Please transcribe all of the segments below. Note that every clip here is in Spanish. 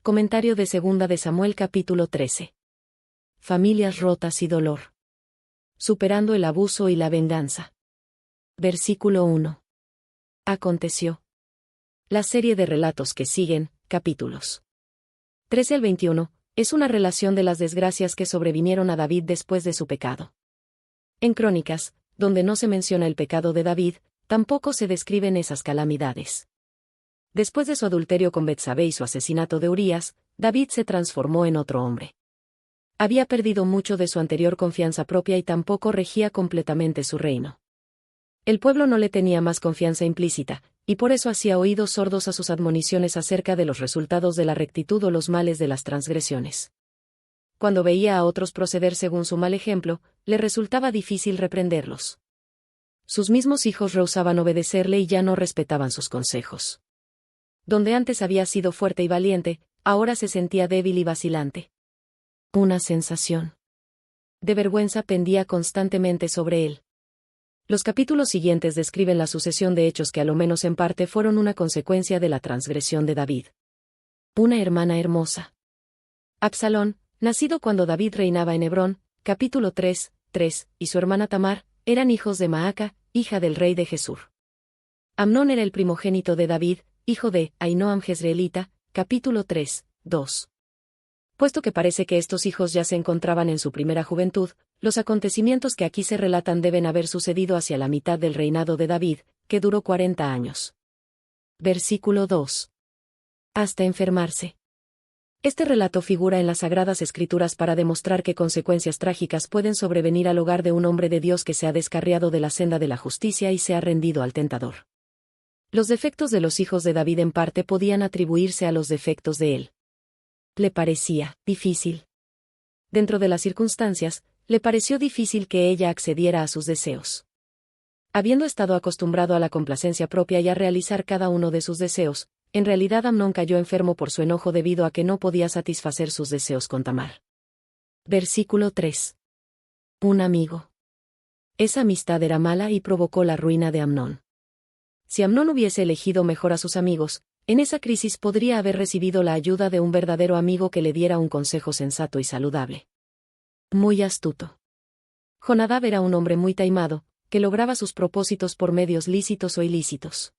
Comentario de Segunda de Samuel capítulo 13. Familias rotas y dolor. Superando el abuso y la venganza. Versículo 1. Aconteció. La serie de relatos que siguen, capítulos 13 al 21, es una relación de las desgracias que sobrevinieron a David después de su pecado. En Crónicas, donde no se menciona el pecado de David, tampoco se describen esas calamidades. Después de su adulterio con Betsabé y su asesinato de Urías, David se transformó en otro hombre. Había perdido mucho de su anterior confianza propia y tampoco regía completamente su reino. El pueblo no le tenía más confianza implícita, y por eso hacía oídos sordos a sus admoniciones acerca de los resultados de la rectitud o los males de las transgresiones. Cuando veía a otros proceder según su mal ejemplo, le resultaba difícil reprenderlos. Sus mismos hijos rehusaban obedecerle y ya no respetaban sus consejos. Donde antes había sido fuerte y valiente, ahora se sentía débil y vacilante. Una sensación de vergüenza pendía constantemente sobre él. Los capítulos siguientes describen la sucesión de hechos que a lo menos en parte fueron una consecuencia de la transgresión de David. Una hermana hermosa. Absalón, nacido cuando David reinaba en Hebrón, capítulo 3, y su hermana Tamar, eran hijos de Maaca, hija del rey de Gesur. Amnón era el primogénito de David, hijo de Ahinoam Jezreelita, capítulo 3, 2. Puesto que parece que estos hijos ya se encontraban en su primera juventud, los acontecimientos que aquí se relatan deben haber sucedido hacia la mitad del reinado de David, que duró 40 años. Versículo 2. Hasta enfermarse. Este relato figura en las Sagradas Escrituras para demostrar qué consecuencias trágicas pueden sobrevenir al hogar de un hombre de Dios que se ha descarriado de la senda de la justicia y se ha rendido al tentador. Los defectos de los hijos de David en parte podían atribuirse a los defectos de él. Le parecía difícil. Dentro de las circunstancias, le pareció difícil que ella accediera a sus deseos. Habiendo estado acostumbrado a la complacencia propia y a realizar cada uno de sus deseos, en realidad Amnón cayó enfermo por su enojo debido a que no podía satisfacer sus deseos con Tamar. Versículo 3. Un amigo. Esa amistad era mala y provocó la ruina de Amnón. Si Amnón hubiese elegido mejor a sus amigos, en esa crisis podría haber recibido la ayuda de un verdadero amigo que le diera un consejo sensato y saludable. Muy astuto. Jonadab era un hombre muy taimado, que lograba sus propósitos por medios lícitos o ilícitos.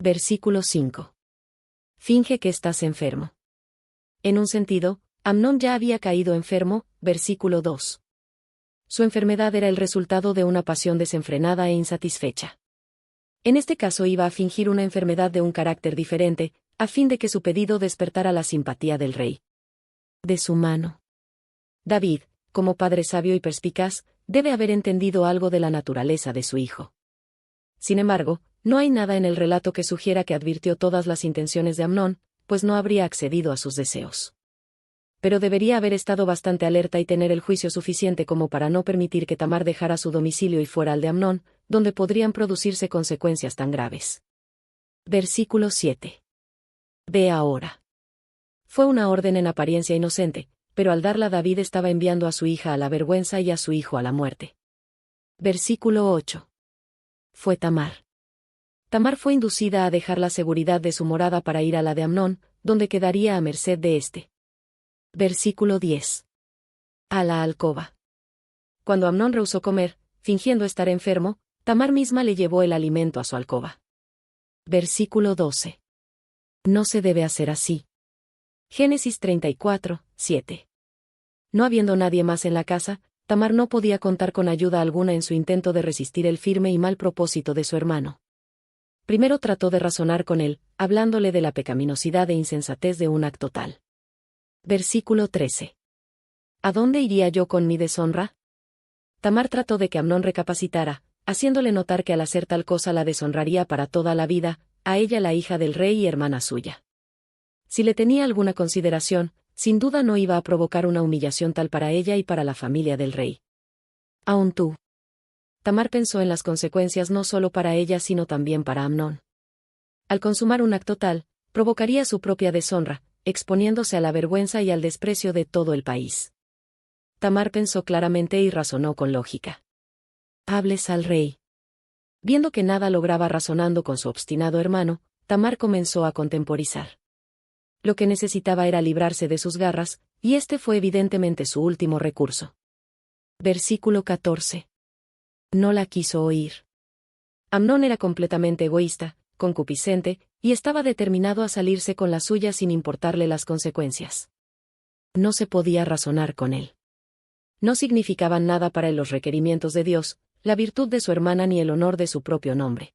Versículo 5. Finge que estás enfermo. En un sentido, Amnón ya había caído enfermo, versículo 2. Su enfermedad era el resultado de una pasión desenfrenada e insatisfecha. En este caso iba a fingir una enfermedad de un carácter diferente, a fin de que su pedido despertara la simpatía del rey. De su mano. David, como padre sabio y perspicaz, debe haber entendido algo de la naturaleza de su hijo. Sin embargo, no hay nada en el relato que sugiera que advirtió todas las intenciones de Amnón, pues no habría accedido a sus deseos. Pero debería haber estado bastante alerta y tener el juicio suficiente como para no permitir que Tamar dejara su domicilio y fuera al de Amnón, donde podrían producirse consecuencias tan graves. Versículo 7. Ve ahora. Fue una orden en apariencia inocente, pero al darla David estaba enviando a su hija a la vergüenza y a su hijo a la muerte. Versículo 8. Fue Tamar. Tamar fue inducida a dejar la seguridad de su morada para ir a la de Amnón, donde quedaría a merced de éste. Versículo 10. A la alcoba. Cuando Amnón rehusó comer, fingiendo estar enfermo, Tamar misma le llevó el alimento a su alcoba. Versículo 12. No se debe hacer así. Génesis 34, 7. No habiendo nadie más en la casa, Tamar no podía contar con ayuda alguna en su intento de resistir el firme y mal propósito de su hermano. Primero trató de razonar con él, hablándole de la pecaminosidad e insensatez de un acto tal. Versículo 13. ¿A dónde iría yo con mi deshonra? Tamar trató de que Amnón recapacitara, haciéndole notar que al hacer tal cosa la deshonraría para toda la vida, a ella la hija del rey y hermana suya. Si le tenía alguna consideración, sin duda no iba a provocar una humillación tal para ella y para la familia del rey. Aún tú. Tamar pensó en las consecuencias no solo para ella sino también para Amnón. Al consumar un acto tal, provocaría su propia deshonra, exponiéndose a la vergüenza y al desprecio de todo el país. Tamar pensó claramente y razonó con lógica. Hables al rey. Viendo que nada lograba razonando con su obstinado hermano, Tamar comenzó a contemporizar. Lo que necesitaba era librarse de sus garras, y este fue evidentemente su último recurso. Versículo 14. No la quiso oír. Amnón era completamente egoísta, concupiscente, y estaba determinado a salirse con la suya sin importarle las consecuencias. No se podía razonar con él. No significaban nada para él los requerimientos de Dios, la virtud de su hermana ni el honor de su propio nombre.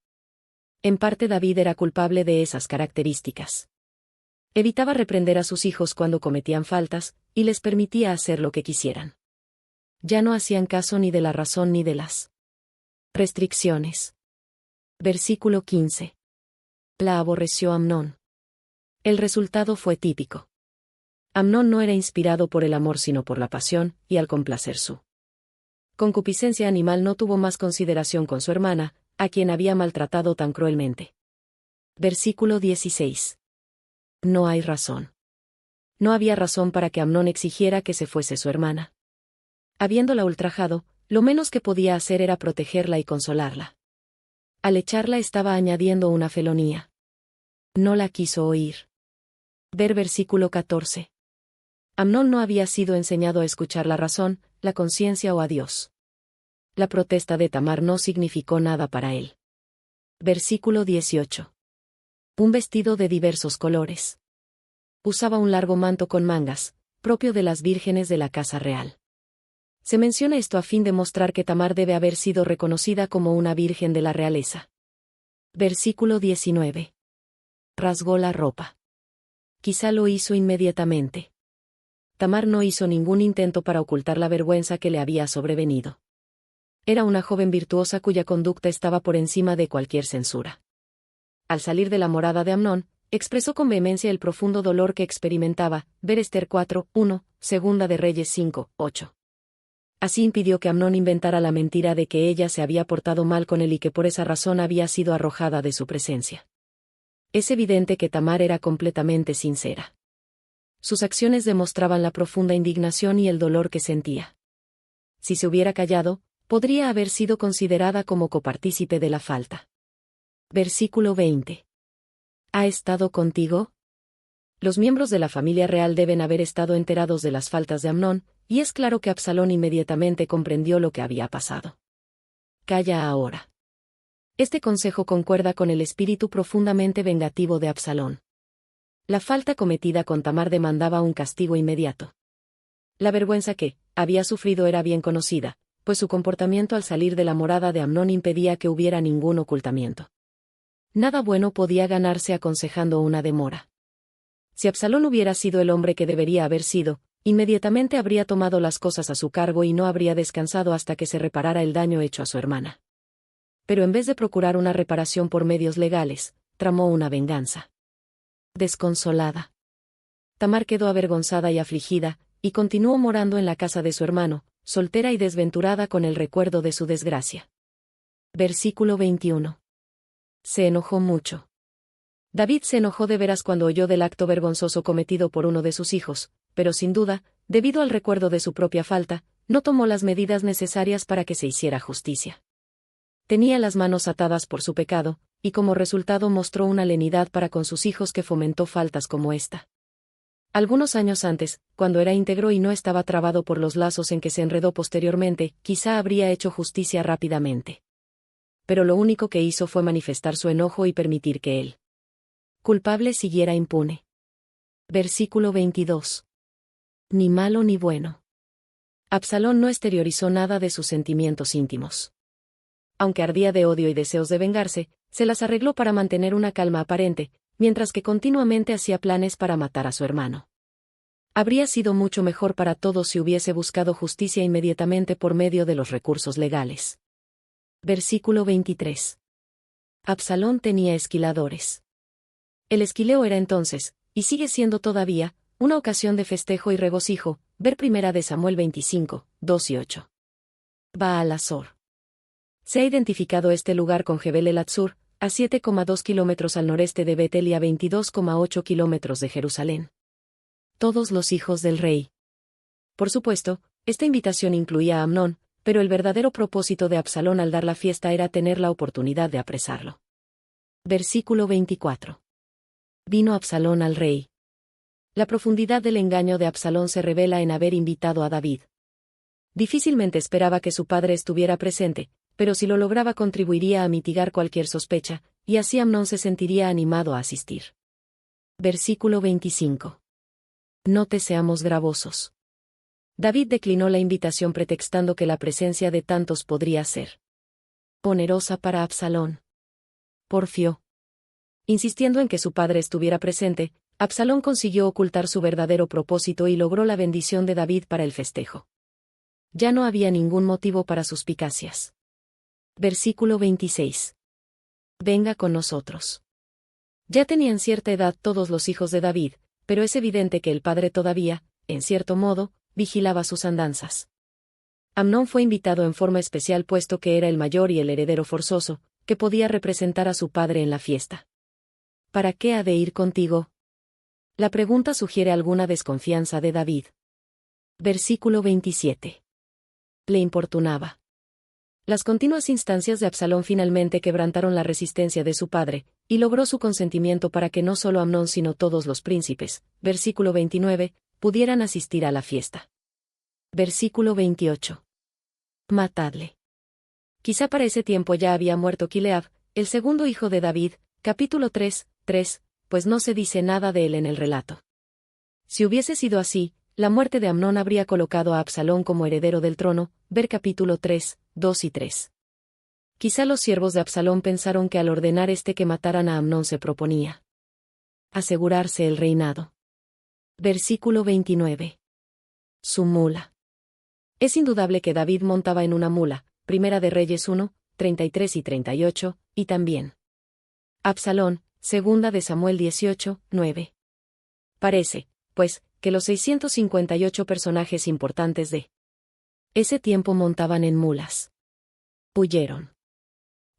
En parte David era culpable de esas características. Evitaba reprender a sus hijos cuando cometían faltas, y les permitía hacer lo que quisieran. Ya no hacían caso ni de la razón ni de las restricciones. Versículo 15. La aborreció Amnón. El resultado fue típico. Amnón no era inspirado por el amor sino por la pasión, y al complacer su concupiscencia animal no tuvo más consideración con su hermana, a quien había maltratado tan cruelmente. Versículo 16. No hay razón. No había razón para que Amnón exigiera que se fuese su hermana. Habiéndola ultrajado, lo menos que podía hacer era protegerla y consolarla. Al echarla estaba añadiendo una felonía. No la quiso oír. Ver versículo 14. Amnón no había sido enseñado a escuchar la razón, la conciencia o a Dios. La protesta de Tamar no significó nada para él. Versículo 18. Un vestido de diversos colores. Usaba un largo manto con mangas, propio de las vírgenes de la casa real. Se menciona esto a fin de mostrar que Tamar debe haber sido reconocida como una virgen de la realeza. Versículo 19. Rasgó la ropa. Quizá lo hizo inmediatamente. Tamar no hizo ningún intento para ocultar la vergüenza que le había sobrevenido. Era una joven virtuosa cuya conducta estaba por encima de cualquier censura. Al salir de la morada de Amnón, expresó con vehemencia el profundo dolor que experimentaba, ver Ester 4:1, Segunda de Reyes 5:8. Así impidió que Amnón inventara la mentira de que ella se había portado mal con él y que por esa razón había sido arrojada de su presencia. Es evidente que Tamar era completamente sincera. Sus acciones demostraban la profunda indignación y el dolor que sentía. Si se hubiera callado, podría haber sido considerada como copartícipe de la falta. Versículo 20. ¿Ha estado contigo? Los miembros de la familia real deben haber estado enterados de las faltas de Amnón, y es claro que Absalón inmediatamente comprendió lo que había pasado. Calla ahora. Este consejo concuerda con el espíritu profundamente vengativo de Absalón. La falta cometida con Tamar demandaba un castigo inmediato. La vergüenza que había sufrido era bien conocida, pues su comportamiento al salir de la morada de Amnón impedía que hubiera ningún ocultamiento. Nada bueno podía ganarse aconsejando una demora. Si Absalón hubiera sido el hombre que debería haber sido, inmediatamente habría tomado las cosas a su cargo y no habría descansado hasta que se reparara el daño hecho a su hermana. Pero en vez de procurar una reparación por medios legales, tramó una venganza. Desconsolada. Tamar quedó avergonzada y afligida, y continuó morando en la casa de su hermano, soltera y desventurada con el recuerdo de su desgracia. Versículo 21. Se enojó mucho. David se enojó de veras cuando oyó del acto vergonzoso cometido por uno de sus hijos, pero sin duda, debido al recuerdo de su propia falta, no tomó las medidas necesarias para que se hiciera justicia. Tenía las manos atadas por su pecado, y como resultado mostró una lenidad para con sus hijos que fomentó faltas como esta. Algunos años antes, cuando era íntegro y no estaba trabado por los lazos en que se enredó posteriormente, quizá habría hecho justicia rápidamente. Pero lo único que hizo fue manifestar su enojo y permitir que él culpable siguiera impune. Versículo 22. Ni malo ni bueno. Absalón no exteriorizó nada de sus sentimientos íntimos. Aunque ardía de odio y deseos de vengarse, se las arregló para mantener una calma aparente, mientras que continuamente hacía planes para matar a su hermano. Habría sido mucho mejor para todos si hubiese buscado justicia inmediatamente por medio de los recursos legales. Versículo 23. Absalón tenía esquiladores. El esquileo era entonces, y sigue siendo todavía, una ocasión de festejo y regocijo, ver 1 de Samuel 25, 2 y 8. Baal Hazor. Se ha identificado este lugar con Jebel el Atzur, a 7,2 kilómetros al noreste de Betel y a 22,8 kilómetros de Jerusalén. Todos los hijos del rey. Por supuesto, esta invitación incluía a Amnón, pero el verdadero propósito de Absalón al dar la fiesta era tener la oportunidad de apresarlo. Versículo 24. Vino Absalón al rey. La profundidad del engaño de Absalón se revela en haber invitado a David. Difícilmente esperaba que su padre estuviera presente, pero si lo lograba contribuiría a mitigar cualquier sospecha, y así Amnón se sentiría animado a asistir. Versículo 25. No te seamos gravosos. David declinó la invitación pretextando que la presencia de tantos podría ser onerosa para Absalón. Porfió. Insistiendo en que su padre estuviera presente, Absalón consiguió ocultar su verdadero propósito y logró la bendición de David para el festejo. Ya no había ningún motivo para suspicacias. Versículo 26. Venga con nosotros. Ya tenían cierta edad todos los hijos de David, pero es evidente que el padre todavía, en cierto modo, vigilaba sus andanzas. Amnón fue invitado en forma especial puesto que era el mayor y el heredero forzoso, que podía representar a su padre en la fiesta. ¿Para qué ha de ir contigo? La pregunta sugiere alguna desconfianza de David. Versículo 27. Le importunaba. Las continuas instancias de Absalón finalmente quebrantaron la resistencia de su padre, y logró su consentimiento para que no solo Amnón sino todos los príncipes, versículo 29, pudieran asistir a la fiesta. Versículo 28. Matadle. Quizá para ese tiempo ya había muerto Kileab, el segundo hijo de David, capítulo 3, pues no se dice nada de él en el relato. Si hubiese sido así, la muerte de Amnón habría colocado a Absalón como heredero del trono, ver capítulo 3, 2 y 3. Quizá los siervos de Absalón pensaron que al ordenar que mataran a Amnón se proponía asegurarse el reinado. Versículo 29. Su mula. Es indudable que David montaba en una mula, Primera de Reyes 1, 33 y 38, y también Absalón, Segunda de Samuel 18, 9. Parece, pues, que los 658 personajes importantes de ese tiempo montaban en mulas. Huyeron.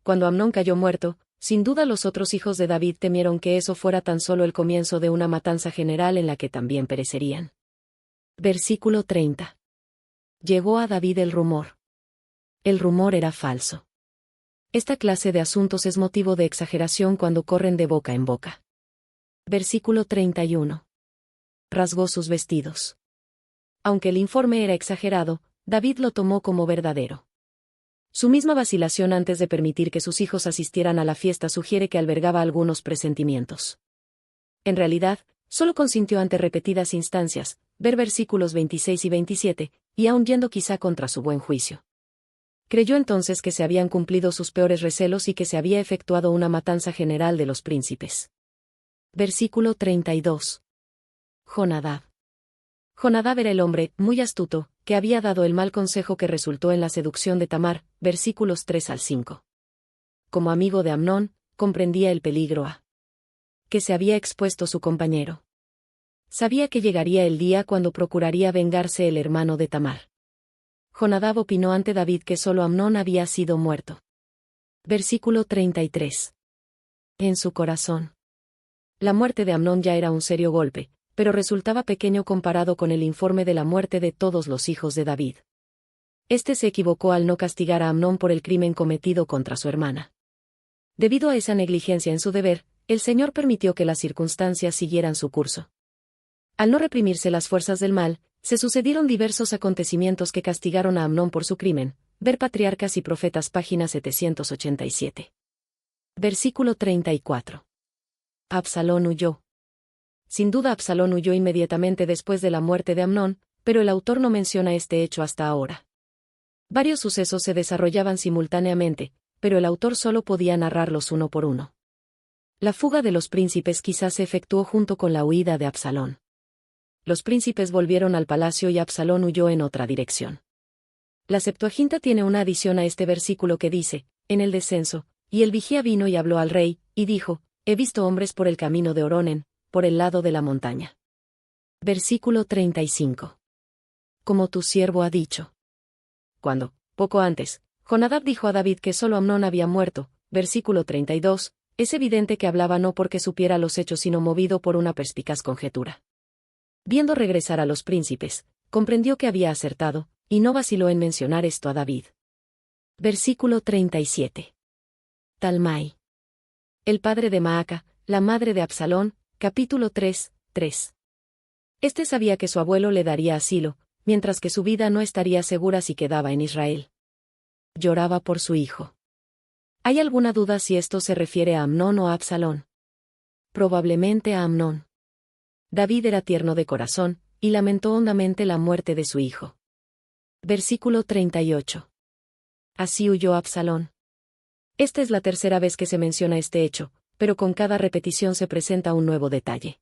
Cuando Amnón cayó muerto, sin duda los otros hijos de David temieron que eso fuera tan solo el comienzo de una matanza general en la que también perecerían. Versículo 30. Llegó a David el rumor. El rumor era falso. Esta clase de asuntos es motivo de exageración cuando corren de boca en boca. Versículo 31. Rasgó sus vestidos. Aunque el informe era exagerado, David lo tomó como verdadero. Su misma vacilación antes de permitir que sus hijos asistieran a la fiesta sugiere que albergaba algunos presentimientos. En realidad, solo consintió ante repetidas instancias, ver versículos 26 y 27, y aun yendo quizá contra su buen juicio. Creyó entonces que se habían cumplido sus peores recelos y que se había efectuado una matanza general de los príncipes. Versículo 32. Jonadab. Jonadab era el hombre, muy astuto, que había dado el mal consejo que resultó en la seducción de Tamar, versículos 3 al 5. Como amigo de Amnón, comprendía el peligro a que se había expuesto su compañero. Sabía que llegaría el día cuando procuraría vengarse el hermano de Tamar. Jonadab opinó ante David que solo Amnón había sido muerto. Versículo 33. En su corazón. La muerte de Amnón ya era un serio golpe, pero resultaba pequeño comparado con el informe de la muerte de todos los hijos de David. Se equivocó al no castigar a Amnón por el crimen cometido contra su hermana. Debido a esa negligencia en su deber, el Señor permitió que las circunstancias siguieran su curso. Al no reprimirse las fuerzas del mal, se sucedieron diversos acontecimientos que castigaron a Amnón por su crimen, ver Patriarcas y Profetas página 787. Versículo 34. Absalón huyó. Sin duda Absalón huyó inmediatamente después de la muerte de Amnón, pero el autor no menciona este hecho hasta ahora. Varios sucesos se desarrollaban simultáneamente, pero el autor solo podía narrarlos uno por uno. La fuga de los príncipes quizás se efectuó junto con la huida de Absalón. Los príncipes volvieron al palacio y Absalón huyó en otra dirección. La Septuaginta tiene una adición a este versículo que dice, en el descenso, y el vigía vino y habló al rey, y dijo, he visto hombres por el camino de Oronen, por el lado de la montaña. Versículo 35. Como tu siervo ha dicho. Cuando, poco antes, Jonadab dijo a David que solo Amnón había muerto, versículo 32, es evidente que hablaba no porque supiera los hechos sino movido por una perspicaz conjetura. Viendo regresar a los príncipes, comprendió que había acertado, y no vaciló en mencionar esto a David. Versículo 37. Talmai. El padre de Maaca, la madre de Absalón, capítulo 3, Este sabía que su abuelo le daría asilo, mientras que su vida no estaría segura si quedaba en Israel. Lloraba por su hijo. ¿Hay alguna duda si esto se refiere a Amnón o a Absalón? Probablemente a Amnón. David era tierno de corazón, y lamentó hondamente la muerte de su hijo. Versículo 38. Así huyó Absalón. Esta es la tercera vez que se menciona este hecho, pero con cada repetición se presenta un nuevo detalle.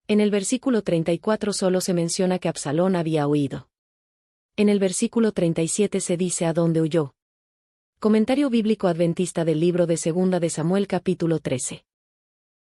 En el versículo 34 solo se menciona que Absalón había huido. En el versículo 37 se dice a dónde huyó. Comentario bíblico adventista del libro de Segunda de Samuel capítulo 13.